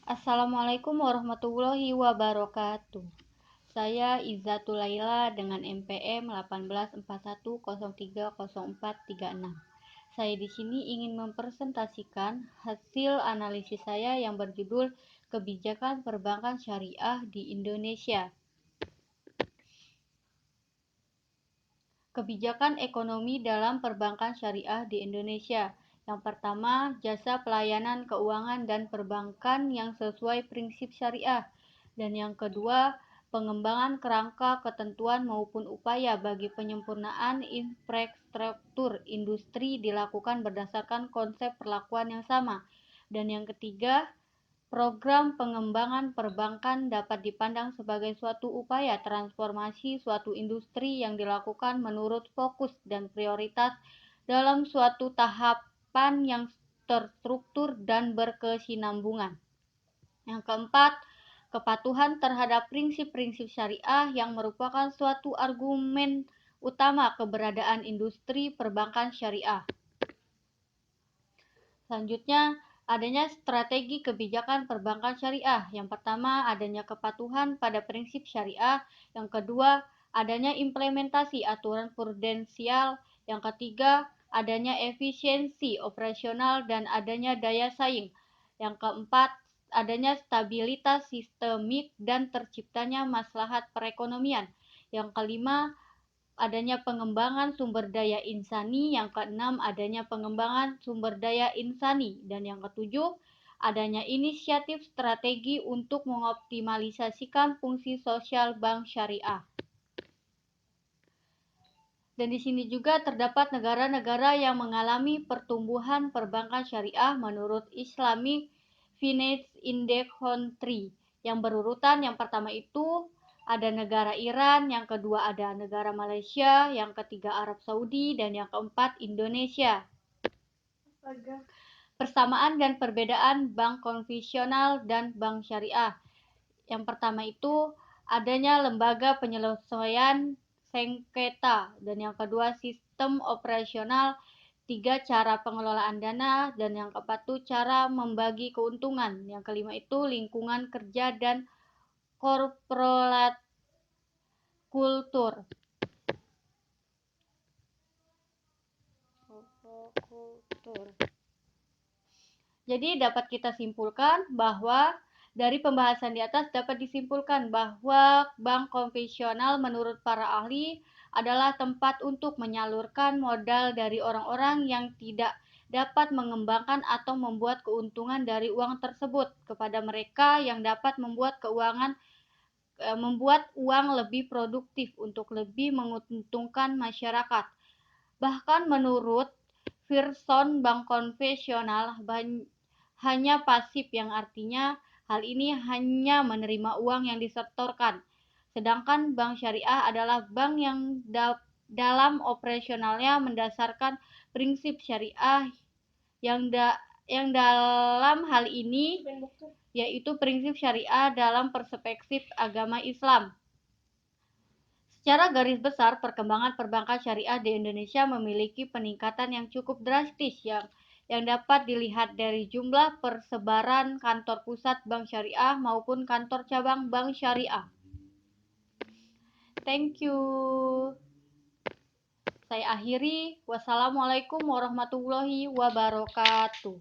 Assalamualaikum warahmatullahi wabarakatuh. Saya Izzatul Laila dengan NPM 1841030436. Saya di sini ingin mempresentasikan hasil analisis saya yang berjudul Kebijakan Perbankan Syariah di Indonesia. Kebijakan ekonomi dalam perbankan syariah di Indonesia. Yang pertama, jasa pelayanan keuangan dan perbankan yang sesuai prinsip syariah. Dan yang kedua, pengembangan kerangka ketentuan maupun upaya bagi penyempurnaan infrastruktur industri dilakukan berdasarkan konsep perlakuan yang sama. Dan yang ketiga, program pengembangan perbankan dapat dipandang sebagai suatu upaya transformasi suatu industri yang dilakukan menurut fokus dan prioritas dalam suatu tahapan yang terstruktur dan berkesinambungan. Yang keempat, kepatuhan terhadap prinsip-prinsip syariah yang merupakan suatu argumen utama keberadaan industri perbankan syariah. Selanjutnya, adanya strategi kebijakan perbankan syariah. Yang pertama, adanya kepatuhan pada prinsip syariah. Yang kedua, adanya implementasi aturan prudensial. Yang ketiga, adanya efisiensi operasional dan adanya daya saing. Yang keempat, adanya stabilitas sistemik dan terciptanya maslahat perekonomian. Yang kelima, adanya pengembangan sumber daya insani. Yang keenam, adanya pengembangan sumber daya insani. Dan yang ketujuh, adanya inisiatif strategi untuk mengoptimalisasikan fungsi sosial bank syariah. Dan di sini juga terdapat negara-negara yang mengalami pertumbuhan perbankan syariah menurut Islamic Finance Index Country. Yang berurutan, yang pertama itu ada negara Iran, yang kedua ada negara Malaysia, yang ketiga Arab Saudi, dan yang keempat Indonesia. Persamaan dan perbedaan bank konvensional dan bank syariah. Yang pertama itu adanya lembaga penyelesaian sengketa, dan yang kedua sistem operasional, tiga cara pengelolaan dana, dan yang keempat itu cara membagi keuntungan. Yang kelima itu lingkungan kerja dan corporate kultur. Jadi dapat kita simpulkan bahwa dari pembahasan di atas dapat disimpulkan bahwa bank konvensional menurut para ahli adalah tempat untuk menyalurkan modal dari orang-orang yang tidak dapat mengembangkan atau membuat keuntungan dari uang tersebut kepada mereka yang dapat membuat uang lebih produktif untuk lebih menguntungkan masyarakat. Bahkan menurut Pearson, bank konvensional hanya pasif, yang artinya hal ini hanya menerima uang yang disetorkan. Sedangkan bank syariah adalah bank yang dalam operasionalnya mendasarkan prinsip syariah yang dalam hal ini yaitu prinsip syariah dalam perspektif agama Islam. Secara garis besar, perkembangan perbankan syariah di Indonesia memiliki peningkatan yang cukup drastis yang dapat dilihat dari jumlah persebaran kantor pusat bank syariah maupun kantor cabang bank syariah. Thank you. Saya akhiri. Wassalamualaikum warahmatullahi wabarakatuh.